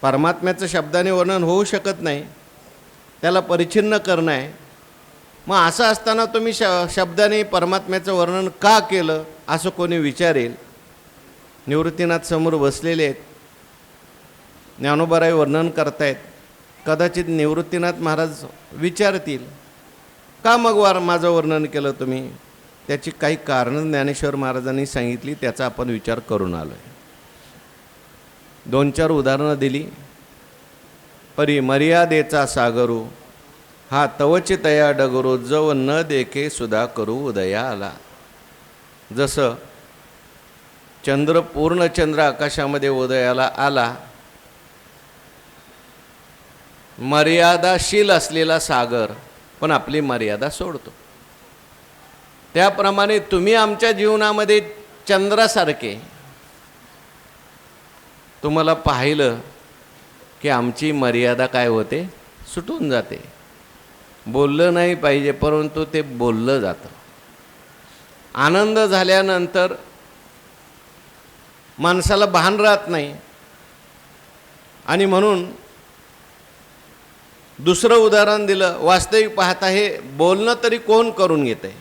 परमात्म्याचं शब्दाने वर्णन होऊ शकत नाही, त्याला परिच्छिन्न करणं आहे. मग असं असताना तुम्ही शब्दाने परमात्म्याचं वर्णन का केलं असं कोणी विचारेल. निवृत्तीनाथ समोर बसलेले आहेत, ज्ञानोबाराय वर्णन करतायत. कदाचित निवृत्तीनाथ महाराज विचारतील, का मग माझं वर्णन केलं तुम्ही? त्याची काही कारणं ज्ञानेश्वर महाराजांनी सांगितली, त्याचा आपण विचार करून आलो आहे. 2-4 उदाहरणं दिली. परी मर्यादेचा सागरू हा तवची तया डगरू, जव न देखे सुधा करू उदया आला. जसं चंद्र, पूर्ण चंद्र आकाशामध्ये उदयाला आला, मर्यादाशील असलेला सागर पण आपली मर्यादा सोडतो, त्याप्रमाणे तुम्ही आमच्या जीवनामध्ये चंद्रासारखे. तुम्हाला पाहिलं की आमची मर्यादा काय होते, सुटून जाते. बोललं नाही पाहिजे, परंतु ते बोललं जातं. आनंद झाल्यानंतर माणसाला भान राहत नाही. आणि म्हणून दुसरं उदाहरण दिलं. वास्तविक पाहता हे बोलणं तरी कोण करून घेतंय?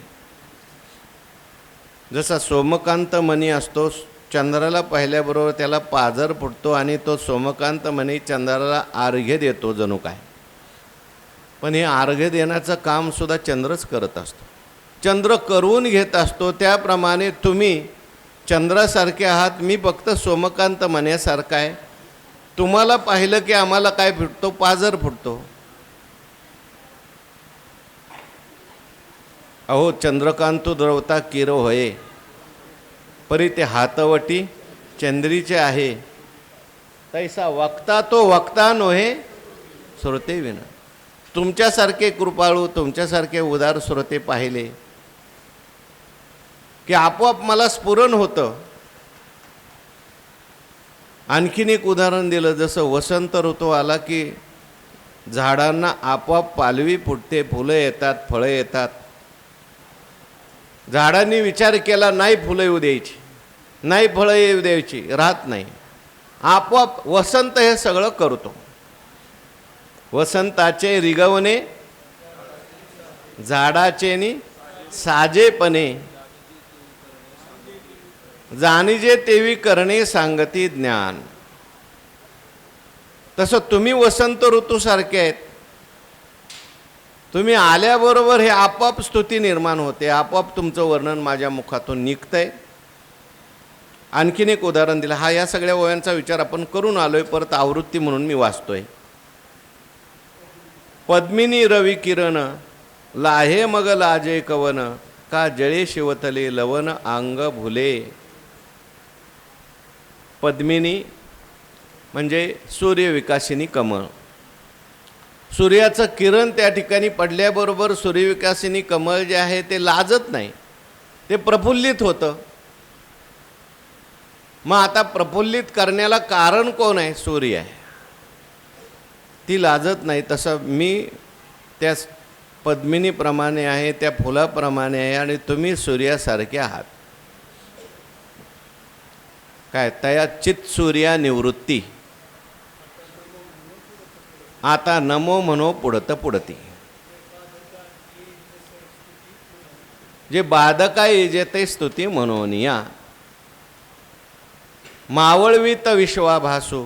जसा सोमकांत मणी असतो, चंद्राला पाहिल्याबरोबर त्याला पाझर फुटतो आणि तो सोमकांत मणी चंद्राला अर्घ्य देतो जणू काय. पण हे अर्घ्य देण्याचं काम सुद्धा चंद्रच करत असतो, चंद्र करून घेत असतो. त्याप्रमाणे तुम्ही चंद्रासारखे आहात, मी फक्त सोमकांत मण्यासारखा आहे. तुम्हाला पाहिलं की आम्हाला काय फुटतो? पाझर फुटतो. अहो चंद्रकांतू द्रवता किरो होये, परी ते हातवटी चंद्रीचे आहे. तैसा वक्ता तो वक्ता नोहे श्रोते विना. तुमच्यासारखे कृपाळू, तुमच्यासारखे उदार श्रोते पाहिले की आपोआप मला स्फुरण होतं. आणखीन एक उदाहरण दिलं. जसं वसंत ऋतू आला की झाडांना आपोआप पालवी फुटते, फुलं येतात, फळं येतात. झाडांनी विचार केला नाही फुलं येऊ द्यायची, नाही फळं येऊ द्यायची, राहत नाही. आपोआप वसंत हे सगळं करतो. वसंताचे रिगवणे झाडाचे नि साजेपणे, जाणीजे तेवी करणे सांगती ज्ञान. तसं तुम्ही वसंत ऋतूसारखे आहेत. तुम्ही आल्याबरोबर हे आपोआप स्तुती निर्माण होते, आपोआप तुमचं वर्णन माझ्या मुखातून निघतंय. आणखीन एक उदाहरण दिलं. हा या सगळ्या ओव्यांचा विचार आपण करून आलोय, परत आवृत्ती म्हणून मी वाचतोय. पद्मिनी रवी किरण लाहे मग लाजे कवन, का जळे शिवतले लवन अंग भुले. पद्मिनी म्हणजे सूर्यविकासिनी कमळ. सूर्याचं किरण त्या ठिकाणी पडल्याबरोबर सूर्यविकासिनी कमळ जे आहे ते लाजत नाही, ते प्रफुल्लित होतं. मग आता प्रफुल्लित करण्याला कारण कोण आहे? सूर्य आहे. ती लाजत नाही. तसं मी त्या पद्मिनीप्रमाणे आहे, त्या फुलाप्रमाणे आहे, आणि तुम्ही सूर्यासारखे आहात. काय तया चित सूर्या निवृत्ती, आता नमो म्हणो पुढत पुढती. जे बाधका येजेते स्तुती म्हणोनिया, मावळवीत विश्वाभासू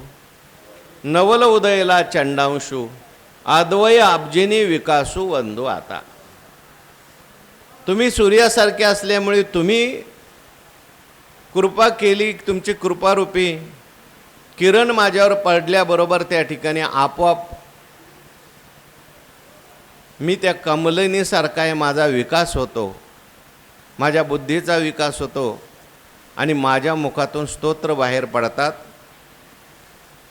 नवल उदयला चंडांशू, आद्वय अब्जिनी विकासू वंदू. आता तुम्ही सूर्यासारखे असल्यामुळे तुम्ही कृपा केली, तुमची कृपारूपी किरण माझ्यावर पडल्याबरोबर त्या ठिकाणी आपोआप मी त्या कमलिनीसारखा आहे, माझा विकास होतो, माझ्या बुद्धीचा विकास होतो, आणि माझ्या मुखातून स्तोत्र बाहेर पडतात.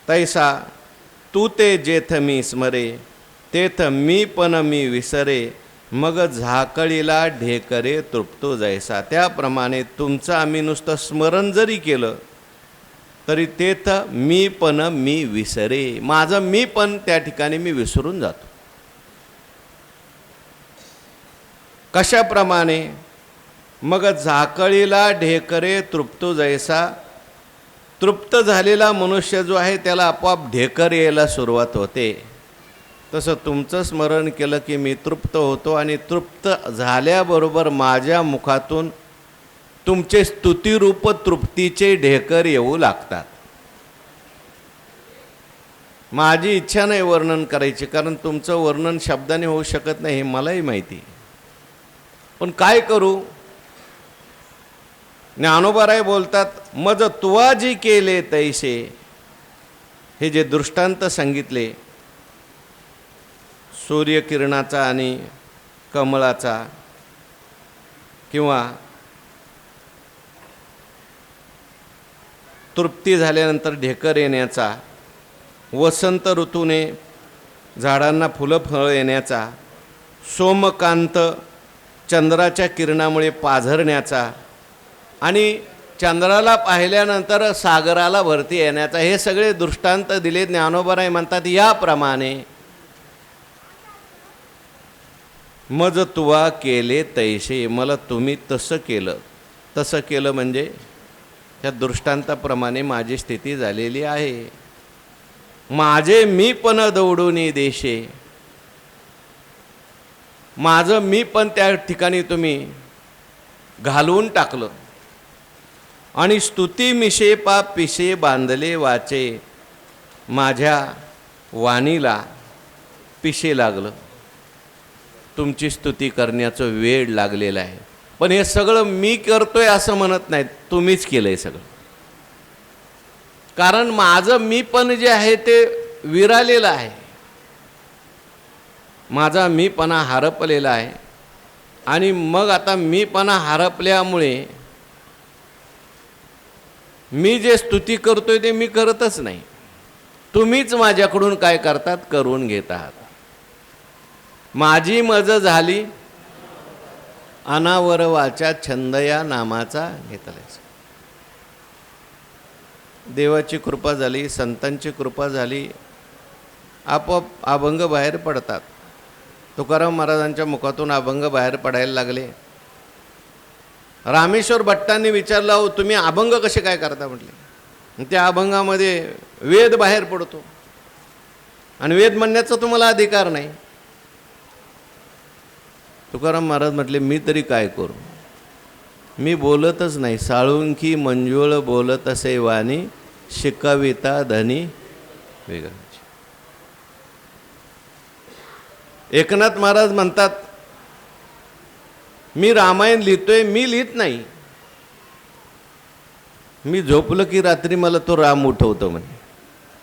तैसा तू ते जेथ मी स्मरे, तेथ मी पण मी विसरे, मग झाकळीला ढेकरे तृप्तो जैसा. त्याप्रमाणे तुमचं आम्ही नुसतं स्मरण जरी केलं तरी तेथ मी पण मी विसरे, माझं मी पण त्या ठिकाणी मी विसरून जातो. कशाप्रमाणे? मग झाकळीला ढेकरे तृप्तो जैसा, तृप्त झालेला मनुष्य जो आहे त्याला आपोआप ढेकर यायला सुरुवात होते. तसं तुमचं स्मरण केलं की मी तृप्त होतो आणि तृप्त झाल्याबरोबर माझ्या मुखातून तुमचे स्तुतिरूप तृप्तीचे ढेकर येऊ लागतात. माझी इच्छा नाही वर्णन करायची, कारण तुमचं वर्णन शब्दाने होऊ शकत नाही हे मलाही माहिती. पण काय करू? ज्ञानोबाराय बोलतात, मज तुवा जी केले तैसे. हे जे दृष्टांत सांगितले सूर्यकिरणाचा आणि कमळाचा, किंवा तृप्ती झाल्यानंतर ढेकर येण्याचा, वसंत ऋतूने झाडांना फुलं फळं येण्याचा, सोमकांत चंद्राच्या किरणामुळे पाझरण्याचा आणि चंद्राला पाहिल्यानंतर सागराला भरती येण्याचा, हे सगळे दृष्टांत दिले. ज्ञानोबाराय म्हणतात याप्रमाणे मज तुवा केले तैसे, मला तुम्ही तसं केलं. तसं केलं म्हणजे त्या दृष्टांताप्रमाणे माझी स्थिती झालेली आहे. माझे मी पण दौडून देशे, माझं मी पण त्या ठिकाणी तुम्ही घालवून टाकलं. आणि स्तुती मिशे पा पिशे बांधले वाचे, माझ्या वाणीला पिशे लागलं. तुमची स्तुती करण्याचं वेळ लागलेला आहे. पण हे सगळं मी करतोय असं म्हणत नाहीत, तुम्हीच केलंय सगळं. कारण माझं मी पण जे आहे ते विरालेलं आहे, माझा मीपणा हरपलेला आहे. आणि मग आता मीपणा हरपल्यामुळे मी जे स्तुती करतोय ते मी करतच नाही, तुम्हीच माझ्याकडून काय करतात, करून घेत आहात. माझी मज झाली अनावर वाचा, छंद या नामाचा घेतलायचा. देवाची कृपा झाली, संतांची कृपा झाली, आपोआप अभंग बाहेर पडतात. तुकाराम महाराजांच्या मुखातून अभंग बाहेर पडायला लागले. रामेश्वर भट्टांनी विचारलं, अहो तुम्ही अभंग कसे काय करता म्हटले. त्या अभंगामध्ये वेद बाहेर पडतो आणि वेद म्हणण्याचा तुम्हाला अधिकार नाही. तुकाराम महाराज म्हटले, मी तरी काय करू, मी बोलतच नाही. साळुंखी मंजुळ बोलत असे वाणी, शिकविता धनी वेगळाची. एकनाथ महाराज म्हणतात, मी रामायण लिहितोय, मी लिहित नाही. मी झोपलं की रात्री मला तो राम उठवतो म्हणे,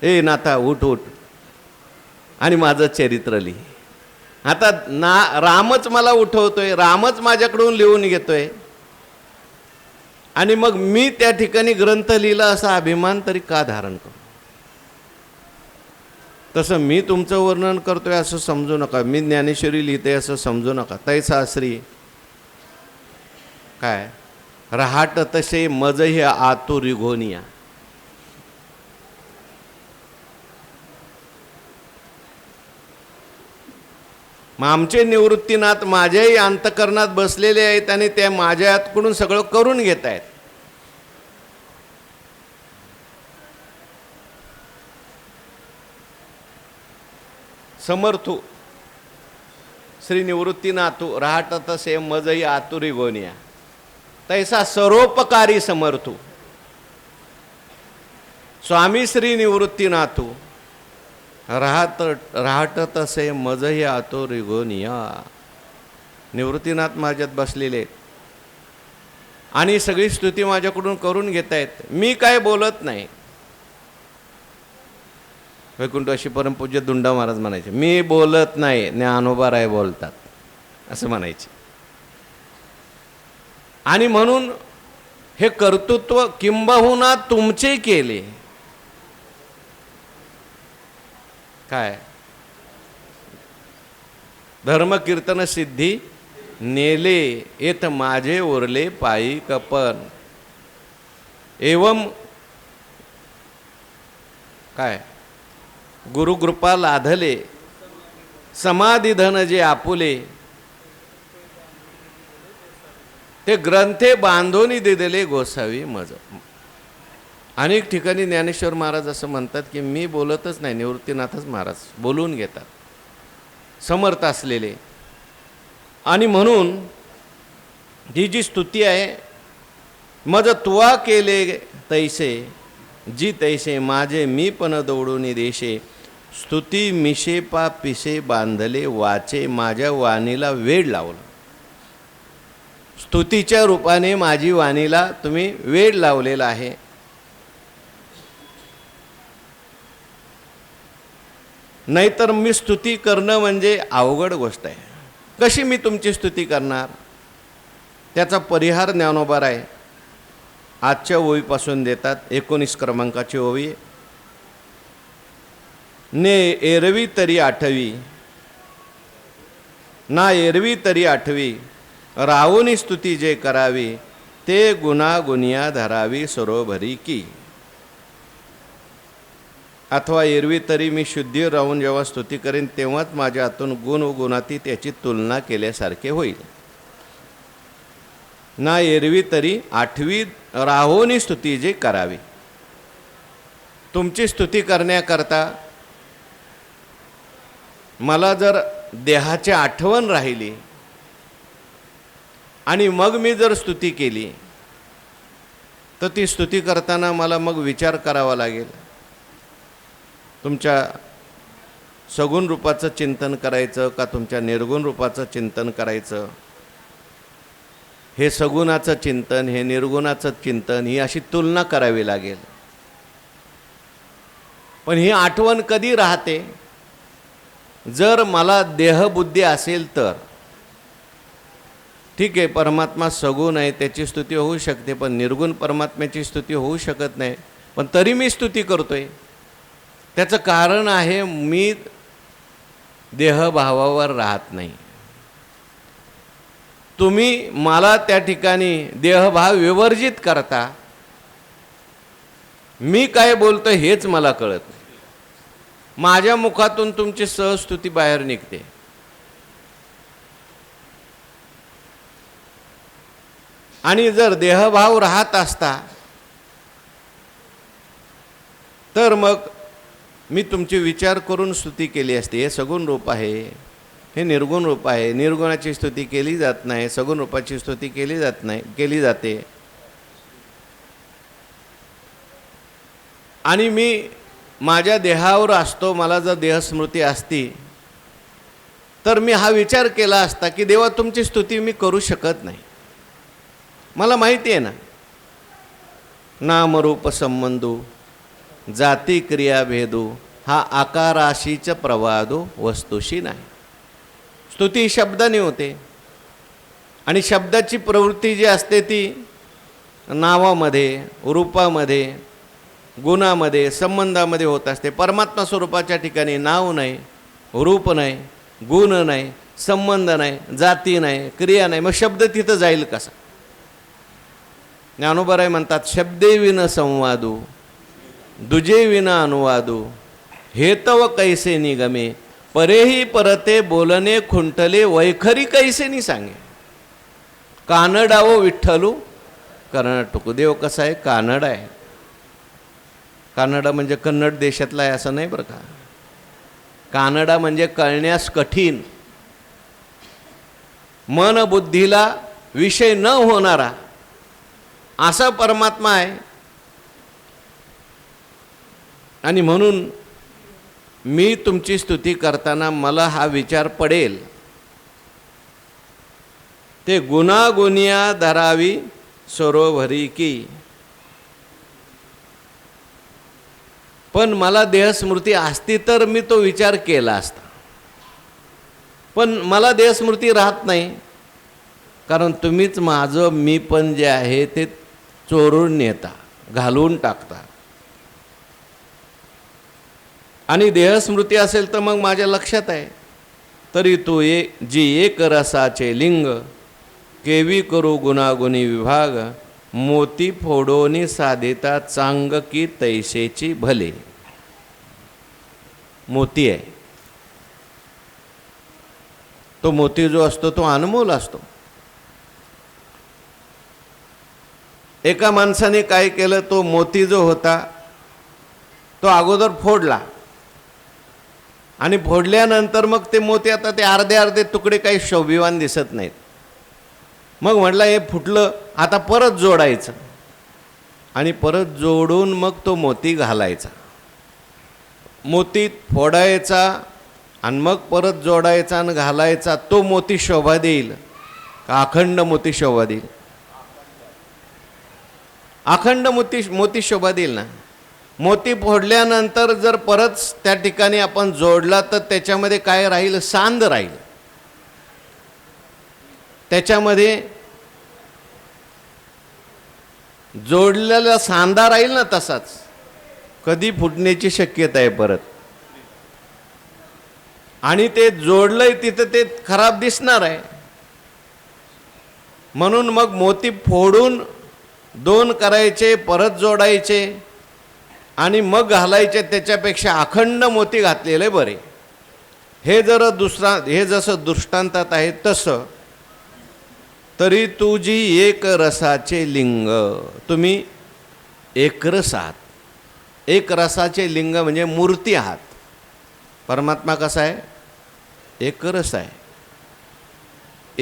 ए नाथा उठ उठ आणि माझं चरित्र लिही. आता रामच मला उठवतोय, रामच माझ्याकडून लिहून घेतोय आणि मग मी त्या ठिकाणी ग्रंथ लिहिला असा अभिमान तरी का धारण करू. तसं मी तुमचं वर्णन करतोय असं समजू नका, मी ज्ञानेश्वरी लिहिते असं समजू नका. तैसा श्री काय रहाट तसे मज हे आतुरी घोनिया. मग आमचे निवृत्तीनाथ माझ्याही अंतकरणात बसलेले आहेत आणि ते माझ्या हातकडून सगळं करून घेत आहेत. समर्थू श्री निवृत्तीनाथू राहटत से मजही आतुरी गोनिया, तैसा सर्वोपकारी समर्थू स्वामी श्री निवृत्तीनाथू राहटत असे मजही आतुरी गोनिया. निवृत्तीनाथ माझ्यात बसलेले आणि सगळी स्तुती माझ्याकडून करून घेत आहेत. मी काय बोलत नाही. वैकुंठवासी परमपूज्य दुंडा महाराज म्हणायचे, मी बोलत नाही, ज्ञानोबाराय बोलतात असं म्हणायचे. आणि म्हणून हे कर्तृत्व किंबहुना तुमचे केले. काय धर्मकीर्तन सिद्धी नेले, येत माझे उरले पायी कपन. एवम काय गुरुकृपा लाधले, समाधी धन जे आपुले, ते ग्रंथे बांधोनी दिदले गोसावी मज. अनेक ठिकाणी ज्ञानेश्वर महाराज असं म्हणतात की मी बोलतच नाही, निवृत्तीनाथच महाराज बोलून घेतात, समर्थ असलेले. आणि म्हणून ही जी स्तुती आहे, मज तुवा केले तैसे जी तैसे माझे मी पण दौडून देशे, स्तुती मिशे पा पिसे बांधले वाचे, माझ्या वाणीला वेड लावलं. स्तुतीच्या रूपाने माझी वाणीला तुम्ही वेड लावलेला आहे. नाहीतर मी स्तुती करणं म्हणजे अवघड गोष्ट आहे. कशी मी तुमची स्तुती करणार? त्याचा परिहार ज्ञानोबा आहे आजच्या ओवीपासून देतात. 19 क्रमांकाची ओवी. ने एरवी तरी आठवी, ना एरवी तरी आठवी, रावूनी स्तुती जे करावी, ते गुणागुनिया धरावी सरोभरी की. अथवा एरवी तरी मी शुद्धी राहून जेव्हा स्तुती करेन तेव्हाच माझ्या हातून गुण व गुणाती त्याची तुलना केल्यासारखे होईल. ना एरवी तरी आठवी राहोनी स्तुती जे करावी. तुमची स्तुती करण्याकरता मला जर देहाची आठवण राहिली आणि मग मी जर स्तुती केली तर ती स्तुती करताना मला मग विचार करावा लागेल. तुमच्या सगुण रूपाचं चिंतन करायचं का तुमच्या निर्गुण रूपाचं चिंतन करायचं? हे सगुणाचं चिंतन, हे निर्गुणाचं चिंतन, ही अशी तुलना करावी लागेल. पण ही आठवण कधी राहते? जर मला देहबुद्धी असेल तर ठीक आहे, परमात्मा सगुण आहे, त्याची स्तुती होऊ शकते, पण निर्गुण परमात्म्याची स्तुती होऊ शकत नाही. पण तरी मी स्तुती करतोय. त्याचं कारण आहे मी देहभावावर राहत नाही. तुम्ही मला त्या ठिकाणी देहभाव विवर्जित करता. मी काय बोलतो हेच मला कळत नाही. माझ्या मुखातून तुमची सहस्तुती बाहेर निघते. आणि जर देहभाव राहत असता तर मग मी तुमची विचार करून स्तुती केली असते. हे सगुण रूप आहे, हे निर्गुण रूप आहे. निर्गुणाची स्तुती केली जात नाही, सगुण रूपाची स्तुती केली जाते. आणि मी माझ्या देहावर असतो, मला जर देहस्मृती असती तर मी हा विचार केला असता की देवा तुमची स्तुती मी करू शकत नाही. मला माहिती आहे ना, नामरूप संबंधू जाती क्रिया भेदू, हा आकाराशीच प्रवादो वस्तुशी नाही. स्तुती शब्दाने होते आणि शब्दाची प्रवृत्ती जी असते ती नावामध्ये, रूपामध्ये, गुणामध्ये, संबंधामध्ये होत असते. परमात्मा स्वरूपाच्या ठिकाणी नाव नाही, रूप नाही, गुण नाही, संबंध नाही, जाती नाही, क्रिया नाही. मग शब्द तिथं जाईल कसा? ज्ञानोबा म्हणतात, शब्दे विन संवादू दुजे विना अनुवादू, हेतव कैसे निगमे, परेही परते बोलणे खुंटले, वैखरी कैसे नि सांगे. कानडावो विठ्ठलू कर्नाटक. देव कसा आहे? कानड आहे. कानडा म्हणजे कन्नड देशातला आहे असं नाही बरं का. कानडा म्हणजे कळण्यास कठीण, मन बुद्धीला विषय न होणारा असा परमात्मा आहे. आणि म्हणून मी तुमची स्तुती करताना मला हा विचार पडेल, ते गुणागुनिया धरावी सरोभरी की. पण मला देहस्मृती असती तर मी तो विचार केला असता. पण मला देहस्मृती राहत नाही, कारण तुम्हीच माझं मी पण जे आहे ते चोरून नेता, घालवून टाकता. आणि देहस्मृती असेल तर मग माझ्या लक्षात आहे, तरी तो जी एक रसाचे लिंग, केवी करू गुणागुणी विभाग, मोती फोडोनी साधिता चांग की तैसेची भले. मोती आहे, तो मोती जो असतो तो अनमोल असतो. एका माणसाने काय केलं, तो मोती जो होता तो अगोदर फोडला आणि फोडल्यानंतर मग ते मोती आता ते अर्धे अर्धे तुकडे काही शोभिवान दिसत नाहीत. मग म्हटलं हे फुटलं, आता परत जोडायचं आणि परत जोडून मग तो मोती घालायचा. मोती फोडायचा आणि मग परत जोडायचा आणि घालायचा. तो मोती शोभा देईल का अखंड मोती शोभा देईल? अखंड मोती शोभा देईल ना. मोती फोडल्यानंतर जर परत त्या ठिकाणी आपण जोडला तर त्याच्यामध्ये काय राहील? सांद राहील. त्याच्यामध्ये जोडलेला सांदा राहील ना, तसाच कधी फुटण्याची शक्यता आहे परत. आणि ते जोडलंय तिथं ते खराब दिसणार आहे. म्हणून मग मोती फोडून दोन करायचे, परत जोडायचे आणि मग घालायचे. त्याच्यापेक्षा अखंड मोती घातलेले बरे. हे जसं दृष्टांतात आहे तसं, तरी तुझी एक रसाचे लिंग. तुम्ही एकरस आहात. एक रसाचे लिंग म्हणजे मूर्ती आहात. परमात्मा कसा आहे? एकरस आहे.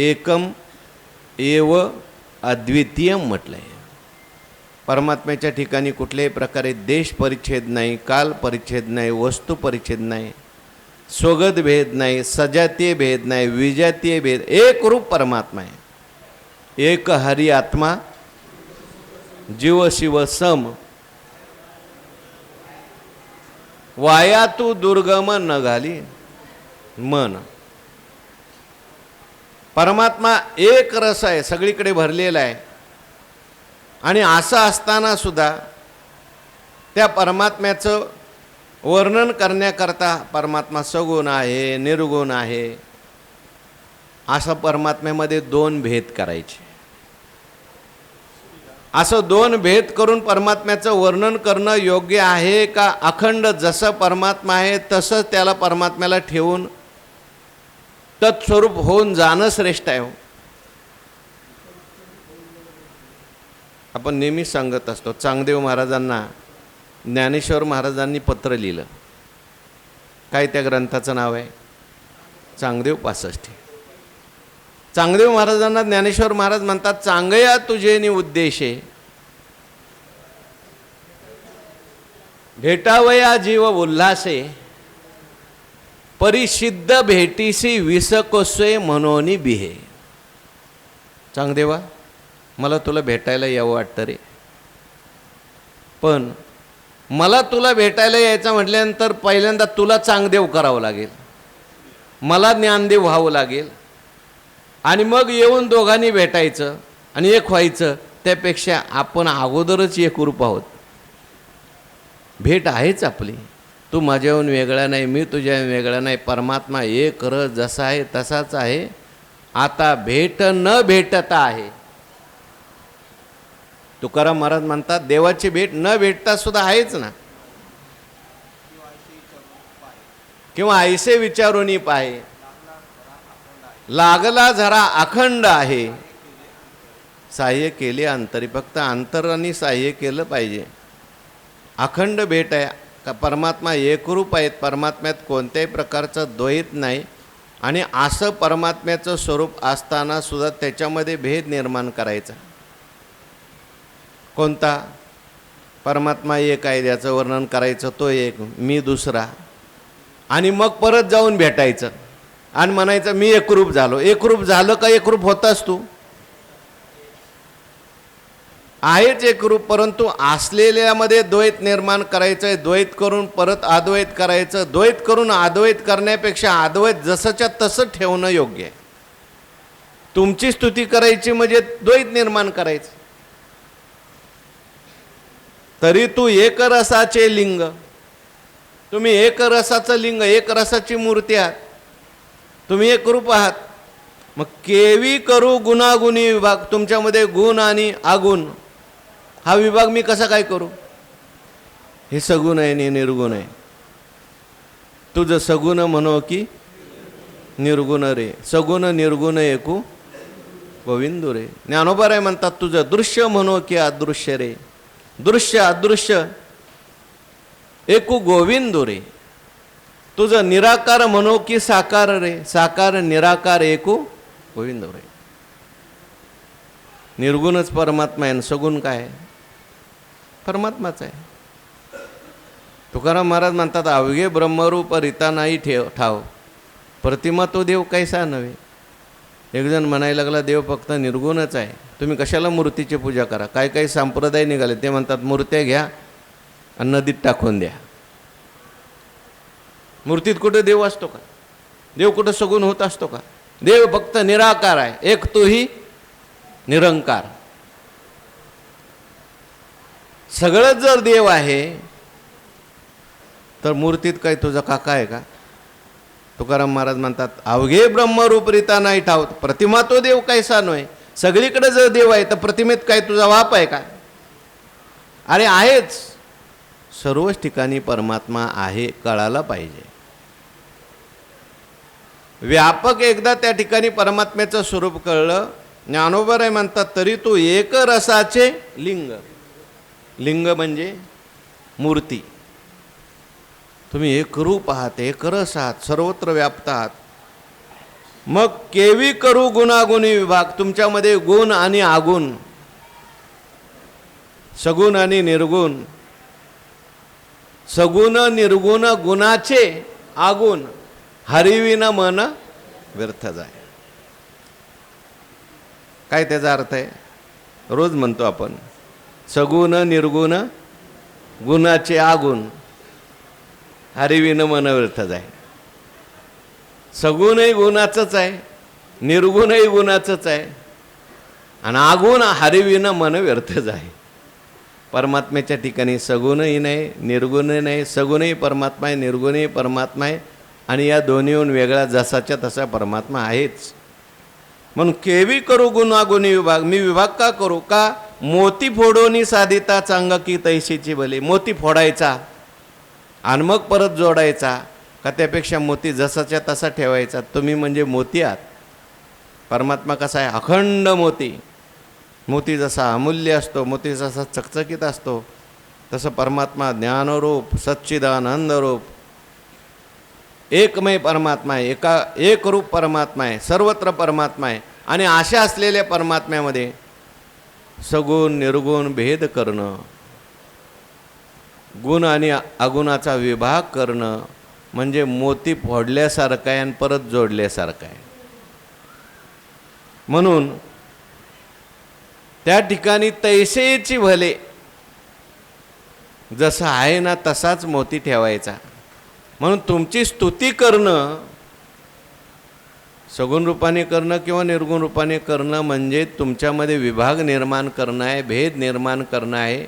एकम एव अद्वितीय म्हटलं आहे. परमात्म्याच्या ठिकाणी कुठल्याही प्रकारे देश परिच्छेद नाही, काल परिच्छेद नाही, वस्तू परिच्छेद नाही, स्वगत भेद नाही, सजातीय भेद नाही, विजातीय भेद. एक रूप परमात्मा आहे. एक हरी आत्मा जीव शिव सम, वाया तू दुर्गम न घाली मन. परमात्मा एक रस आहे, सगळीकडे भरलेला आहे. आणि असं असताना सुद्धा त्या परमात्म्याचं वर्णन करण्याकरता परमात्मा सगुण आहे, निर्गुण आहे, असं परमात्म्यामध्ये दोन भेद करायचे. असं दोन भेद करून परमात्म्याचं वर्णन करणं योग्य आहे का? अखंड जसं परमात्मा आहे तसंच त्याला परमात्म्याला ठेवून तत्स्वरूप होऊन जाणं श्रेष्ठ आहे. आपण नेहमी सांगत असतो, चांगदेव महाराजांना ज्ञानेश्वर महाराजांनी पत्र लिहिलं. काय त्या ग्रंथाचं नाव आहे? चांगदेव 65. चांगदेव महाराजांना ज्ञानेश्वर महाराज म्हणतात, चांगया तुझे नि उद्देशे भेटावया जीव उल्हासे, परिसिद्ध भेटीसी विसकोसे म्हणून बिहे. चांगदेवा, मला तुला भेटायला यावं वाटतं रे, पण मला तुला भेटायला यायचं म्हटल्यानंतर पहिल्यांदा तुला चांगदेव करावं लागेल, मला ज्ञानदेव व्हावं लागेल आणि मग येऊन दोघांनी भेटायचं आणि एक व्हायचं. त्यापेक्षा आपण अगोदरच एक रूप आहोत. भेट आहेच आपली. तू माझ्याहून वेगळा नाही, मी तुझ्याहून वेगळा नाही. परमात्मा एक रस जसा आहे तसाच आहे. आता भेट न भेटता आहे. तुकाराम महाराज म्हणतात, देवाची भेट न भेटता सुद्धा आहेच ना. किंवा ऐसे विचारून पाहे, लागला जरा अखंड आहे. सहाय्य केले अंतरी. फक्त अंतराने सहाय्य केलं पाहिजे. अखंड भेट आहे का? परमात्मा एकरूप आहेत. परमात्म्यात कोणत्याही प्रकारचं द्वैत नाही. आणि असं परमात्म्याचं स्वरूप असताना सुद्धा त्याच्यामध्ये भेद निर्माण करायचा. कोणता? परमात्मा एक आहे, त्याचं वर्णन करायचं, तो एक, मी दुसरा. आणि मग परत जाऊन भेटायचं आणि म्हणायचं मी एकरूप झालो. एकरूप झालं का? एकरूप होतास तू, आहेच एकरूप. परंतु असलेल्यामध्ये द्वैत निर्माण करायचं आहे. द्वैत करून परत अद्वैत करायचं. द्वैत करून अद्वैत करण्यापेक्षा अद्वैत जसंच्या तसं ठेवणं योग्य आहे. तुमची स्तुती करायची म्हणजे द्वैत निर्माण करायचं. तरी तू एक रसाचे लिंग. तुम्ही एक रसाचं लिंग, एक रसाची मूर्ती आहात. तुम्ही एक रूप आहात. मग केवी करू गुणागुणी विभाग. तुमच्यामध्ये गुण आणि अगुण हा विभाग मी कसा काय करू? हे सगुण आहे आणि निर्गुण आहे. तुझं सगुण म्हणो की निर्गुण रे. सगुण निर्गुण एकू गोविंदू रे. ज्ञानोबा म्हणतात तुझं दृश्य म्हणो की अदृश्य रे, दृश्य अदृश्य एकू गोविंदू रे. तुझं निराकार म्हणो की साकार रे, साकार निराकार एकू गोविंदू रे. निर्गुणच परमात्मा आहे, सगुण काय आहे? परमात्माच आहे. तुकाराम महाराज म्हणतात अवघे ब्रह्मरूप रीता नाही ठाव, प्रतिमा तो देव कैसा नव्हे. एक जण म्हणायला लागला देव फक्त निर्गुणच आहे, तुम्ही कशाला मूर्तीची पूजा करा. काही काही संप्रदाय निघाले, ते म्हणतात मूर्त्या घ्या आणि नदीत टाकून द्या. मूर्तीत कुठे देव असतो का? देव कुठं सगुण होत असतो का? देव फक्त निराकार आहे, एक तोही निरंकार. सगळंच जर देव आहे तर मूर्तीत काय तुझा काका आहे का? तुकाराम महाराज म्हणतात अवघे ब्रह्मरूप रीता नाही ठाव, प्रतिमा तो देव कैसा नव्हे. सगळीकडे जर देव आहे तर प्रतिमेत काय तुझा वाप आहे का? अरे आहेच, सर्वच ठिकाणी परमात्मा आहे, कळायला पाहिजे. व्यापक एकदा त्या ठिकाणी परमात्म्याचं स्वरूप कळलं. ज्ञानोबा म्हणतात तरी तो एक रसाचे लिंग. लिंग म्हणजे मूर्ती. तुम्ही एक रूप आहात, एक रस आहात, सर्वत्र व्याप्त आहात. मग केवी करू गुणागुणी विभाग. तुमच्यामध्ये गुण आणि आगुण, सगुण आणि निर्गुण, सगुण निर्गुण गुणाचे आगुण हरिविना मन व्यर्थ जाय. काय त्याचा अर्थ आहे? रोज म्हणतो आपण सगुण निर्गुण गुणाचे आगुण हरिविन मन व्यर्थ जाय. सगुणही गुणाचंच आहे, निर्गुणही गुणाचंच आहे, आणि आगुण हरिविन मन व्यर्थ जाय. परमात्म्याच्या ठिकाणी सगुणही नाही, निर्गुणही नाही. सगुणही परमात्मा आहे, निर्गुणही परमात्मा आहे, आणि या दोन्हीहून वेगळा जसाच्या तसा परमात्मा आहेच. म्हणून केवी करू गुणागुणी विभाग. मी विभाग का करू? का मोती फोडोनी साधिता चांग की तैशीची भले. मोती फोडायचा आणि मग परत जोडायचा का त्यापेक्षा मोती जसाच्या तसा ठेवायचा? तुम्ही म्हणजे मोती आहात, परमात्मा कसा आहे? अखंड मोती. मोती जसा अमूल्य असतो, मोती जसा चकचकीत असतो, तसं परमात्मा ज्ञानरूप सच्चिदानंदरूप एकमय परमात्मा आहे, एक रूप परमात्मा आहे, सर्वत्र परमात्मा आहे. आणि अशा असलेल्या परमात्म्यामध्ये सगुण निर्गुण भेद करणं, गुण आणि अगुणाचा विभाग करणं म्हणजे मोती फोडल्यासारखं आहे आणि परत जोडल्यासारखं आहे. म्हणून त्या ठिकाणी तैसेची भले, जसं आहे ना तसाच मोती ठेवायचा. म्हणून तुमची स्तुती करणं, सगुण रूपाने करणं किंवा निर्गुण रूपाने करणं म्हणजे तुमच्यामध्ये विभाग निर्माण करणं आहे, भेद निर्माण करणं आहे.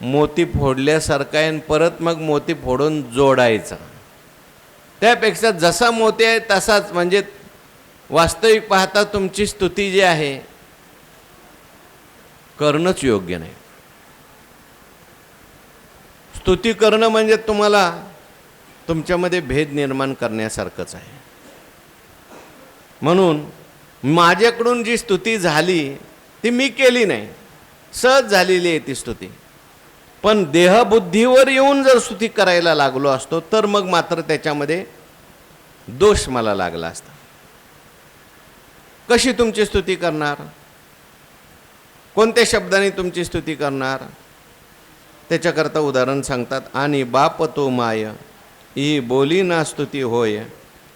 मोती फोडल्यासारखं आहे आणि परत मग मोती फोडून जोडायचा. त्यापेक्षा जसा मोती आहे तसाच, म्हणजे वास्तविक पाहता तुमची स्तुती जी आहे करणंच योग्य नाही. स्तुती करणं म्हणजे तुम्हाला तुमच्यामध्ये भेद निर्माण करण्यासारखंच आहे. म्हणून माझ्याकडून जी स्तुती झाली ती मी केली नाही, सहज झालेली आहे ती स्तुती. पण देहबुद्धीवर येऊन जर स्तुती करायला लागलो असतो तर मग मात्र त्याच्यामध्ये दोष मला लागला असता. कशी तुमची स्तुती करणार? कोणत्या शब्दाने तुमची स्तुती करणार? त्याच्याकरता उदाहरण सांगतात. आणि बाप तो माय ही बोली ना स्तुती होय,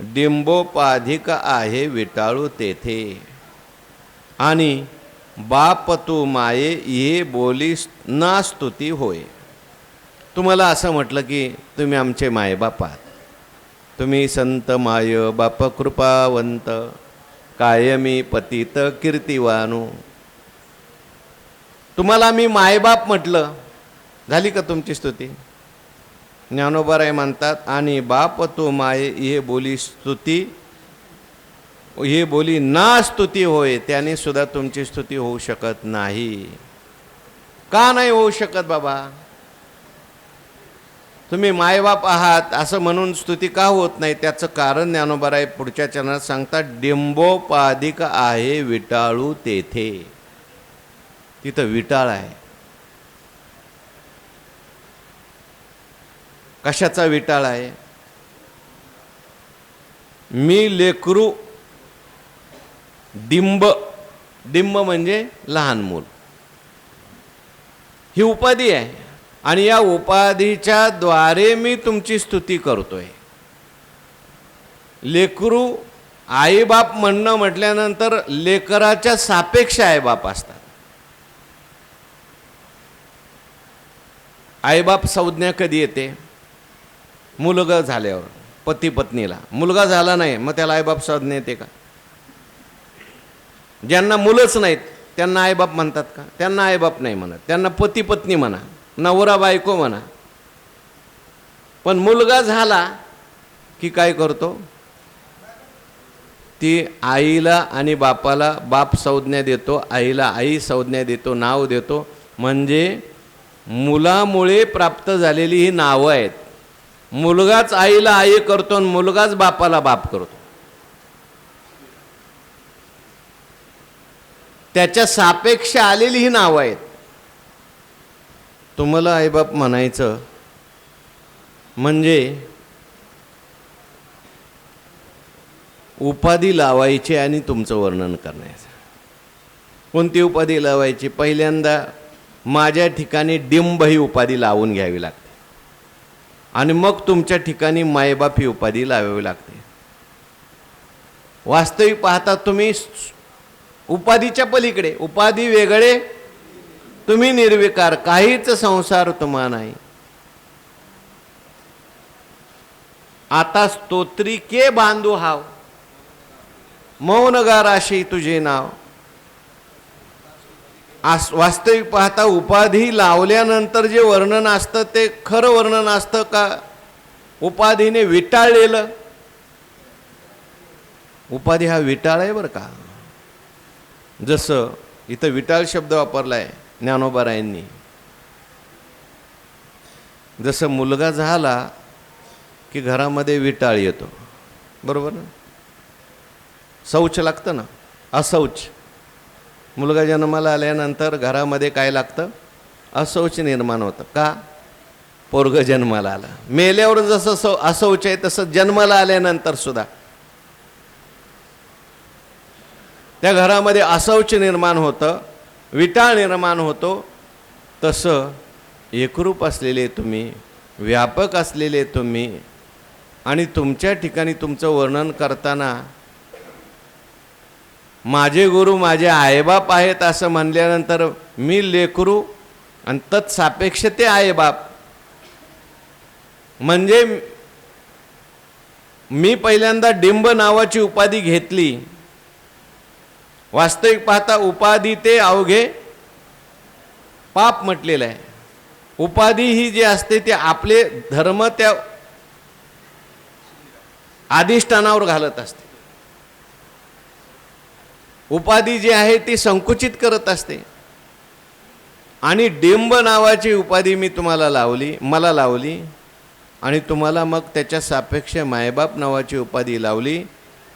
डिंबोपाधिक आहे विटाळू तेथे. आणि बाप तू माये ये बोली ना स्तुती होय. तुम्हाला असं म्हटलं की तुम्ही आमचे मायबाप आहात, तुम्ही संत माय बाप कृपावंत, कायमी पतित कीर्तिवानू. तुम्हाला मी मायबाप म्हटलं, झाली का तुमची स्तुती? ज्ञानोबा म्हणतात आणि बाप तो माये ये बोली स्तुती, हे बोली ना स्तुती होय, त्याने सुद्धा तुमची स्तुती होऊ शकत नाही. का नाही होऊ शकत बाबा? तुम्ही मायबाप आहात असं म्हणून स्तुती का होत नाही, त्याचं कारण ज्ञानोबा पुढच्या चरणात सांगतात. डिंबोपाधिक आहे विटाळू तेथे. तिथं विटाळ आहे. कशाचा विटाळ आहे? मी लेकरू. डिंब, डिंब म्हणजे लहान मूल, ही उपाधी आहे. आणि या उपाधीच्या द्वारे मी तुमची स्तुती करतोय. लेकरू आईबाप म्हणणं म्हटल्यानंतर लेकराच्या सापेक्ष आईबाप असतात. आईबाप संज्ञा कधी येते? मुलगा झाल्यावर. पती पत्नीला मुलगा झाला नाही मग त्याला आईबाप संज्ञा येते का? ज्यांना मुलंच नाहीत त्यांना आईबाप म्हणतात का? त्यांना आईबाप नाही म्हणत, त्यांना पती पत्नी म्हणा, नवरा बायको म्हणा. पण मुलगा झाला की काय करतो? ती आईला आणि बापाला बाप संज्ञा देतो, आईला आई संज्ञा देतो, नाव देतो. म्हणजे मुलामुळे प्राप्त झालेली ही नावं आहेत. मुलगाच आईला आई करतो आणि मुलगाच बापाला बाप करतो. त्याच्या सापेक्ष आलेली ही नावं आहेत. तुम्हाला आईबाप म्हणायचं म्हणजे उपाधी लावायची आणि तुमचं वर्णन करायचं. कोणती उपाधी लावायची? पहिल्यांदा माझ्या ठिकाणी डिंब ही उपाधी लावून घ्यावी लागते आणि मग तुमच्या ठिकाणी मायबाप ही उपाधी लावावी लागते. वास्तविक पाहता तुम्ही उपाधीच्या पलीकडे, उपाधी वेगळे, तुम्ही निर्विकार, काहीच संसार तुम्हा नाही. आता स्तोत्री के बांधू हाव, मौन गाराशी तुझे नाव. वास्तविक पाहता उपाधी लावल्यानंतर जे वर्णन असतं ते खरं वर्णन असतं का उपाधीने विटाळलेलं? उपाधी हा विटाळ आहे बरं का. जसं इथं विटाळ शब्द वापरलाय ज्ञानोबारायांनी. जसं मुलगा झाला की घरामध्ये विटाळ येतो, बरोबर ना? शौच लागतं ना, अशौच. मुलगा जन्माला आल्यानंतर घरामध्ये काय लागतं? अशौच निर्माण होतं. का? पोरग जन्माला आला. मेल्यावर जसं अशौच आहे तसं जन्माला आल्यानंतर सुद्धा त्या घरामध्ये अशौच निर्माण होतं, विटाळ निर्माण होतो. तसं एकरूप असलेले तुम्ही, व्यापक असलेले तुम्ही, आणि तुमच्या ठिकाणी तुमचं वर्णन करताना माझे गुरु माझे आईबाप आहेत असं म्हणल्यानंतर मी लेकरू आणि तत्सापेक्ष ते आईबाप. म्हणजे मी पहिल्यांदा डिंब नावाची उपाधी घेतली. वास्तविक पाहता उपाधी ते अवघे पाप म्हटलेलं आहे. उपाधी ही जी असते ते आपले धर्म त्या अधिष्ठानावर घालत असते. उपाधी जी आहे ती संकुचित करत असते. आणि डिंब नावाची उपाधी मी तुम्हाला लावली, मला लावली, आणि तुम्हाला मग त्याच्या सापेक्ष मायबाप नावाची उपाधी लावली.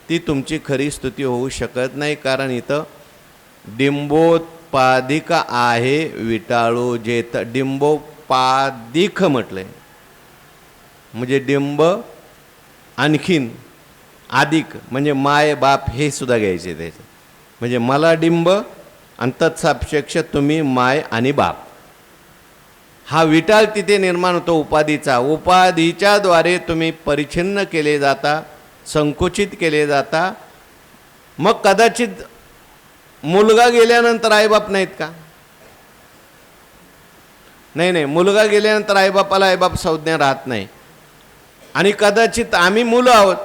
ती तुमची खरी स्तुती होऊ शकत नाही. कारण इथं डिंबोपाधिक आहे विटाळू जेत. डिंबोपाधिक म्हटलंय म्हणजे डिंब आणखीन अधिक म्हणजे माय बाप हे सुद्धा घ्यायचे त्याचे. म्हणजे मला डिंब आणि तत्सापेक्ष तुम्ही माय आणि बाप. हा विटाळ तिथे निर्माण होतो उपाधीचा. उपाधीच्या द्वारे तुम्ही परिच्छिन्न केले जाता, संकुचित केले जाता. मग कदाचित मुलगा गेल्यानंतर आईबाप नाहीत का? नाही, मुलगा गेल्यानंतर आईबापाला आईबाप संज्ञा राहत नाही. आणि कदाचित आम्ही मुलं आहोत,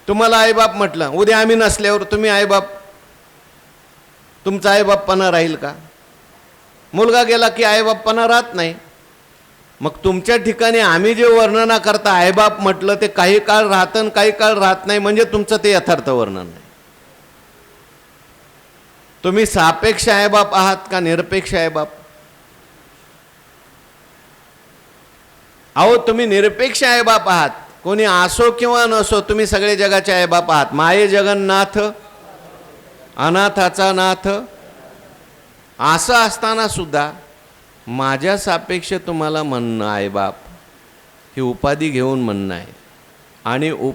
तुम्हाला आईबाप म्हटलं, उद्या आम्ही नसल्यावर तुम्ही आईबाप, तुमचा आईबापपणा राहील का? मुलगा गेला की आईबापपणा राहत नाही. मग तुमच्या ठिकाणी आम्ही जे वर्णना करता आईबाप म्हटलं ते काही काळ राहतं काही काळ राहत नाही. म्हणजे तुमचं ते यथार्थ वर्णन नाही. तुम्ही सापेक्ष आईबाप आहात का निरपेक्ष आईबाप? अहो तुम्ही निरपेक्ष आईबाप आहात, कोणी असो किंवा नसो, तुम्ही सगळे जगाचे आईबाप आहात. माये जगन्नाथ अनाथाचा नाथ. असं असताना सुद्धा माझ्या सापेक्ष तुम्हाला म्हणणं आईबाप ही उपाधी घेऊन म्हणणं आहे. आणि